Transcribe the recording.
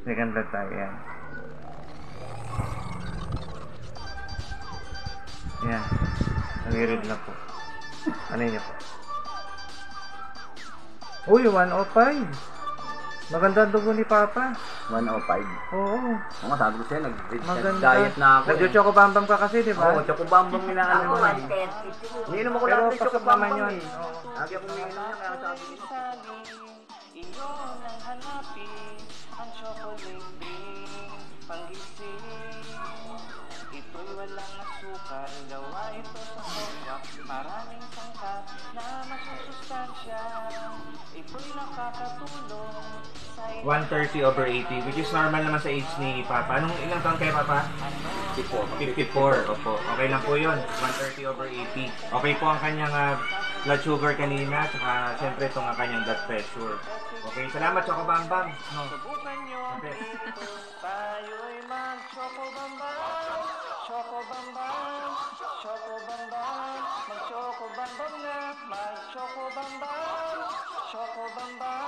Second blood tayo yan. Yan. Nag-read na po. Ano niyo po? Uy, 105. Maganda ang dugo ni Papa. 105. Oo. Mga sabi ko sa'yo, Maganda. nag-diet na ako. Nag-choco bambam ka kasi, di ba? Oo, choco bambam nila ano naman. Iniinom ako Pero lang ng choco pasok naman bambam yun. eh. Lagi akong iniinom niya, kaya sabi ko. Iyon ang hanapin, ang chocolate drink, panggising. Ito'y walang asukal, gawa ito sa soya, maraming sangkap na masusustansya. Ito'y nakakatulong sa 130/80, which is normal naman sa age ni Papa. Anong ilang taon kay Papa? 54. Opo. Okay lang po yun. 130/80. Okay po ang kanyang blood sugar kanina, saka siyempre itong kanyang blood pressure. Okay, salamat Choco Bambam. No. subukan nyo ito, tayo'y mag-choco bambam, choco bambam, choco bambam, mag-choco bambam na, mag-choco bambam, choco bambam.